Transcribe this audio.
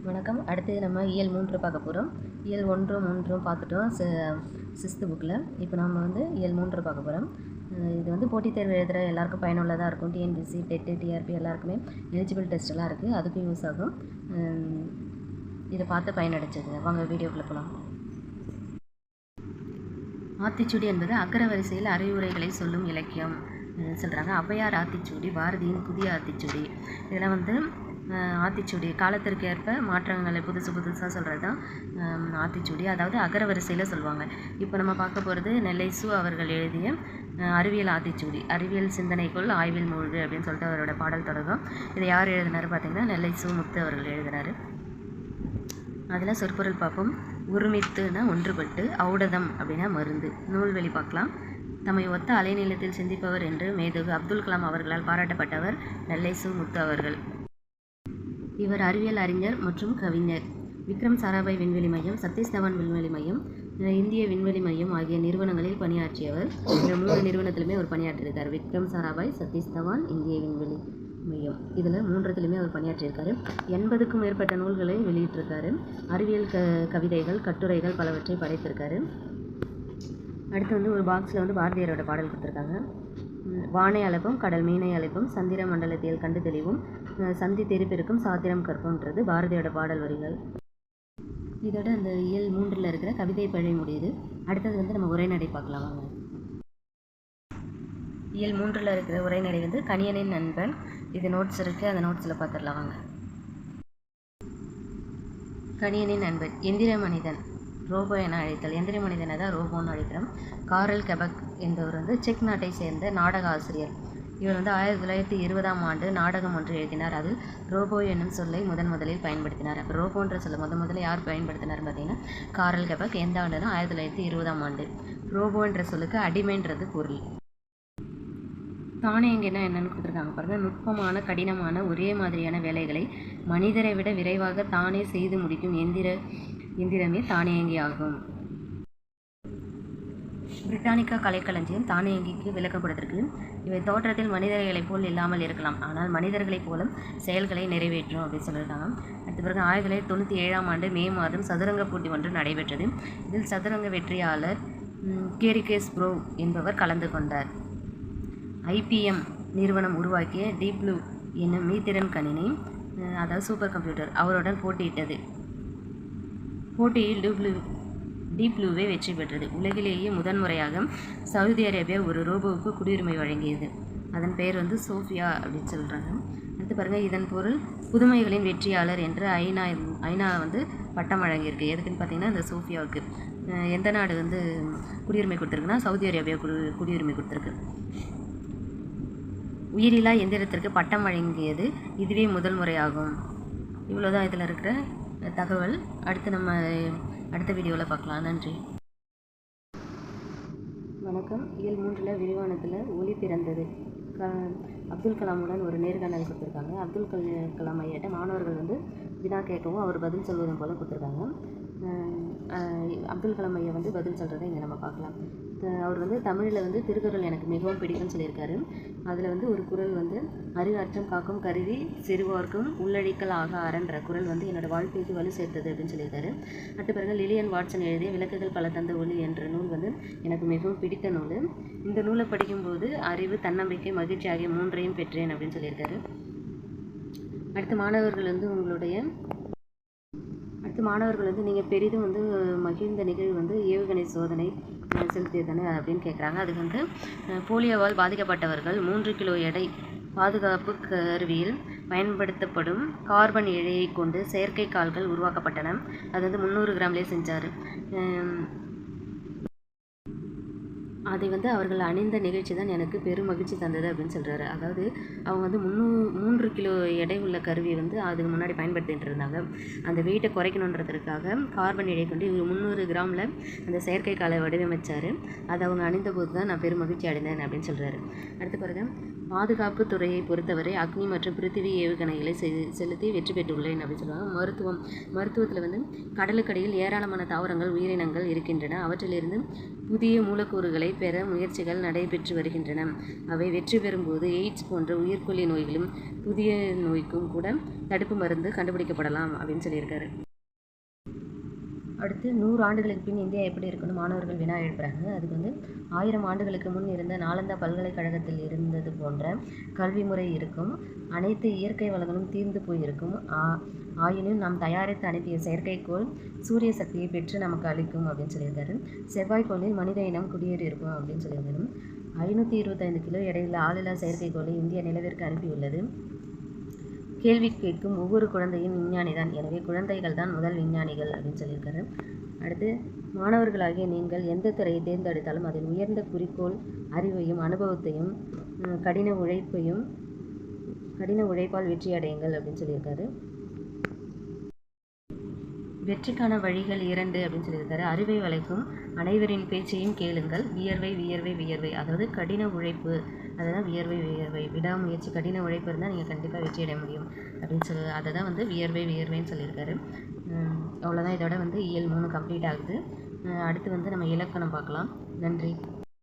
வணக்கம். அடுத்து நம்ம இயல் 3 பார்க்க போகிறோம். இயல் 1, 3 பார்த்துட்டோம் 6th புக்கில். இப்போ நம்ம வந்து இயல் 3 பார்க்க போகிறோம். இது வந்து போட்டித் தேர்வு எழுதுகிற எல்லாருக்கும் பயனுள்ளதாக இருக்கும். டிஎன்பிசி, டெட்டு, டிஆர்பி எல்லாருக்குமே எலிஜிபிள் டெஸ்ட்டெல்லாம் இருக்குது, அதுக்கும் யூஸ் ஆகும். இதை பார்த்து பயனடைச்சது. வாங்க வீடியோக்குள்ளே போகலாம். ஆத்திச்சூடி என்பது அக்கர வரிசையில் அறிவுரைகளை சொல்லும் இலக்கியம் சொல்கிறாங்க. ஔவையார் ஆத்திச்சூடி, பாரதியின் புதிய ஆத்திச்சூடி. இதில் வந்து ஆத்திச்சூடி காலத்திற்கு ஏற்ப மாற்றங்களை புதுசாக சொல்கிறது தான் ஆத்திச்சூடி, அதாவது அகர வரிசையில் சொல்லுவாங்க. இப்போ நம்ம பார்க்க போகிறது நெல்லை சு அவர்கள் எழுதிய அறிவியல் ஆத்திச்சூடி, அறிவியல் சிந்தனைக்குள் ஆய்வில் மூழ்கு அப்படின்னு சொல்லிட்டு அவரோட பாடல் தொடங்கும். இதை யார் எழுதினார் பார்த்தீங்கன்னா நெல்லை சு முத்து அவர்கள் எழுதினார். அதில் சொற்பொருள் பார்ப்போம். உருமித்துனா ஒன்றுபட்டு, ஔடதம் அப்படின்னா மருந்து. நூல்வெளி பார்க்கலாம். தம்மை ஒத்த அலைநீளத்தில் சிந்திப்பவர் என்று மேதகு அப்துல் கலாம் அவர்களால் பாராட்டப்பட்டவர் நெல்லை சு முத்து அவர்கள். இவர் அறிவியல் அறிஞர் மற்றும் கவிஞர். விக்ரம் சாராபாய் விண்வெளி மையம், சதீஷ் தவான் விண்வெளி மையம், இந்திய விண்வெளி மையம் ஆகிய நிறுவனங்களில் பணியாற்றியவர். இந்த 3 நிறுவனத்திலுமே அவர் பணியாற்றியிருக்கார். விக்ரம் சாராபாய், சதீஷ் தவான், இந்திய விண்வெளி மையம், இதில் 3த்துலையுமே அவர் பணியாற்றியிருக்காரு. 80க்கும் மேற்பட்ட நூல்களை வெளியிட்டிருக்காரு. அறிவியல் கவிதைகள், கட்டுரைகள் பலவற்றை படைத்திருக்காரு. அடுத்து வந்து ஒரு பாக்ஸில் வந்து பாரதியாரோட பாடல் கொடுத்துருக்காங்க. வானை அழைப்பும் கடல் மீனை அழைப்பும் சந்திர மண்டலத்தில் கண்டு தெளிவும் சந்தி தெரிப்பிருக்கும் சாத்திரம் கற்போன்றது பாரதியோட பாடல் வரிகள். இதோட அந்த இயல் 3 இருக்கிற கவிதை பழி முடியுது. அடுத்தது வந்து நம்ம உரைநடை பார்க்கலாம் வாங்க. இயல் 3 இருக்கிற உரைநடை வந்து கணியனின் நண்பன். இது நோட்ஸ் இருக்குது, அந்த நோட்ஸில் பார்த்துடலாம் வாங்க. கணியனின் நண்பன். எந்திர மனிதன், ரோபோ என அழைத்தல். எந்திர மனிதனை தான் ரோபோன்னு அழைக்கிறோம். காரல் கெபக் என்பவர் வந்து செக் நாட்டை சேர்ந்த நாடக ஆசிரியர். இவர் வந்து 1920ஆம் ஆண்டு நாடகம் ஒன்று எழுதினார். அதில் ரோபோ என்னும் சொல்லை முதலில் பயன்படுத்தினார். அப்போ ரோபோன்ற சொல்லை முதல்ல யார் பயன்படுத்தினார் பார்த்தீங்கன்னா காரல் கெபக். எந்த ஆண்டுனா 1920ஆம் ஆண்டு. ரோபோ என்ற சொல்லுக்கு அடிமைன்றது பொருள். தானியங்கினா என்னன்னு கொடுத்துருக்காங்க பாருங்கள். நுட்பமான, கடினமான, ஒரே மாதிரியான வேலைகளை மனிதரை விட விரைவாக தானே செய்து முடிக்கும் எந்திரமே தானியங்கி ஆகும். பிரிட்டானிக்கா கலைக்களஞ்சியம் தானியங்கிக்கு விளக்கம் கொடுத்திருக்கு. இவை தோற்றத்தில் மனிதர்களைப் போல் இல்லாமல் இருக்கலாம், ஆனால் மனிதர்களைப் போலும் செயல்களை நிறைவேற்றும் அப்படின்னு சொல்லியிருக்காங்க. அடுத்த பிறகு 1997ஆம் ஆண்டு மே மாதம் சதுரங்க போட்டி ஒன்று நடைபெற்றது. இதில் சதுரங்க வெற்றியாளர் கேரிகேஸ் ப்ரோ என்பவர் கலந்து கொண்டார். IBM நிறுவனம் உருவாக்கிய டீப் ப்ளூ என்னும் மீத்திறன் கணினி, அதாவது சூப்பர் கம்ப்யூட்டர், அவருடன் போட்டியிட்டது. போட்டியில் டீப் ப்ளூவே வெற்றி பெற்றது. உலகிலேயே முதன்முறையாக சவுதி அரேபியா ஒரு ரோபோவுக்கு குடியுரிமை வழங்கியது. அதன் பெயர் வந்து சோஃபியா அப்படின்னு சொல்கிறாங்க. அடுத்து பாருங்கள், இதன் பொருள் புதுமைகளின் வெற்றியாளர் என்று ஐநா வந்து பட்டம் வழங்கியிருக்கு. எதுக்குன்னு பார்த்தீங்கன்னா இந்த சோஃபியாவுக்கு. எந்த நாடு வந்து குடியுரிமை கொடுத்துருக்குன்னா சவுதி அரேபியா குடியுரிமை கொடுத்துருக்கு. உயிரில்லா எந்திரத்திற்கு பட்டம் வழங்கியது இதுவே முதல் முறையாகும். இவ்வளோதான் இதில் இருக்கிற தகவல். அடுத்த வீடியோவில் பார்க்கலாம். நன்றி. வணக்கம். இயல் 3 விரிவானத்தில் ஒளி பிறந்தது. அப்துல் கலாமுடன் ஒரு நேர்காணல் கொடுத்துருக்காங்க. அப்துல் கலாம் ஐயாட்ட மாணவர்கள் வந்து வினா கேட்கவும் அவர் பதில் சொல்வதும் போல் கொடுத்துருக்காங்க. அப்துல் கலாம் ஐயா வந்து பதில் சொல்கிறத இங்கே நம்ம பார்க்கலாம். அவர் வந்து தமிழில் வந்து திருக்குறள் எனக்கு மிகவும் பிடிக்கும்னு சொல்லியிருக்காரு. அதில் வந்து ஒரு குறள் வந்து அறிவாற்றம் காக்கும் கருவி சிறுவார்க்கும் உள்ளழிக்கல் ஆக அறன்ற குறள் வந்து என்னோடய வாழ்க்கைக்கு வலு சேர்த்தது அப்படின்னு சொல்லியிருக்காரு. அடுத்த பிறகு லிலியன் வாட்சன் எழுதிய விளக்குகள் பல தந்த ஒளி என்ற நூல் வந்து எனக்கு மிகவும் பிடித்த நூல். இந்த நூலை படிக்கும்போது அறிவு, தன்னம்பிக்கை, மகிழ்ச்சி ஆகிய 3ஐயும் பெற்றேன் அப்படின்னு சொல்லியிருக்காரு. அடுத்த மாணவர்கள் வந்து நீங்கள் பெரிதும் வந்து மகிழ்ந்த நிகழ்வு வந்து ஏவுகணை சோதனை செலுத்தியதானே அப்படின்னு கேட்குறாங்க. அது வந்து போலியோவால் பாதிக்கப்பட்டவர்கள் 3 கிலோ எடை பாதுகாப்பு கருவியில் பயன்படுத்தப்படும் கார்பன் இழையை கொண்டு செயற்கை கால்கள் உருவாக்கப்பட்டன. அது வந்து 300 கிராம்லேயே செஞ்சார். அதை வந்து அவர்கள் அணிந்த நிகழ்ச்சி தான் எனக்கு பெரும் மகிழ்ச்சி தந்தது அப்படின்னு சொல்கிறாரு. அதாவது அவங்க வந்து 3 கிலோ எடை உள்ள கருவியை வந்து அதுக்கு முன்னாடி பயன்படுத்திகிட்டு இருந்தாங்க. அந்த வெயிட்டை குறைக்கணுன்றதுக்காக கார்பன் இழை கொண்டு இவர் 300 கிராமில் அந்த செயற்கை காலை வடிவமைச்சார். அதை அவங்க அணிந்த போது தான் நான் பெரும் மகிழ்ச்சி அடைந்தேன் அப்படின்னு சொல்கிறாரு. அடுத்து பாருங்க, பாதுகாப்பு துறையை பொறுத்தவரை அக்னி மற்றும் பிருத்திவி ஏவுகணைகளை செலுத்தி வெற்றி பெற்றுள்ளேன் அப்படின்னு சொல்லுவாங்க. மருத்துவத்தில் வந்து கடலுக்கடியில் ஏராளமான தாவரங்கள் உயிரினங்கள் இருக்கின்றன. அவற்றிலிருந்து புதிய மூலக்கூறுகளை பெற முயற்சிகள் நடைபெற்று வருகின்றன. அவை வெற்றி பெறும்போது எய்ட்ஸ் போன்ற உயிர்கொல்லி நோய்களும் புதிய நோய்க்கும் கூட தடுப்பு மருந்து கண்டுபிடிக்கப்படலாம் அப்படின்னு சொல்லியிருக்காரு. அடுத்து 100 ஆண்டுகளுக்கு பின் இந்தியா எப்படி இருக்குன்னு மாணவர்கள் வினா எழுப்புறாங்க. அதுக்கு வந்து 1000 ஆண்டுகளுக்கு முன் இருந்த நாலந்தா பல்கலைக்கழகத்தில் இருந்தது போன்ற கல்வி முறை இருக்கும். அனைத்து இயற்கை வளங்களும் தீர்ந்து போயிருக்கும். ஆயினும் நாம் தயாரித்து அனுப்பிய செயற்கைக்கோள் சூரிய சக்தியை பெற்று நமக்கு அளிக்கும் அப்படின்னு சொல்லியிருக்காரு. செவ்வாய்க்கோளில் மனித இனம் குடியேறி இருக்கும் அப்படின்னு சொல்லியிருக்காரு. 525 கிலோ எடையுள்ள ஆளில்லா செயற்கைக்கோளை இந்தியா நிலவிற்கு அனுப்பியுள்ளது. கேள்வி கேட்கும் ஒவ்வொரு குழந்தையும் விஞ்ஞானி தான். எனவே குழந்தைகள் தான் முதல் விஞ்ஞானிகள் அப்படின்னு சொல்லியிருக்காரு. அடுத்து மாணவர்களாகிய நீங்கள் எந்த துறையை தேர்ந்தெடுத்தாலும் அதில் உயர்ந்த குறிக்கோள், அறிவையும் அனுபவத்தையும் கடின உழைப்பால் வெற்றி அடையுங்கள் அப்படின்னு சொல்லியிருக்காரு. வெற்றிக்கான வழிகள் 2 அப்படின்னு சொல்லியிருக்காரு. அறிவை வளைக்கும் அனைவரின் பேச்சையும் கேளுங்கள். வியர்வை வியர்வை வியர்வை, அதாவது கடின உழைப்பு, அதுதான் வியர்வை வியர்வை. விடாமுயற்சி, கடின உழைப்பு இருந்தால் நீங்கள் கண்டிப்பாக வெற்றி அடைய முடியும் அப்படின்னு அதை தான் வந்து வியர்வை வியர்வைன்னு சொல்லியிருக்காரு. அவ்வளோதான். இதோட வந்து இயல் 3 கம்ப்ளீட் ஆகுது. அடுத்து வந்து நம்ம இலக்கணம் பார்க்கலாம். நன்றி.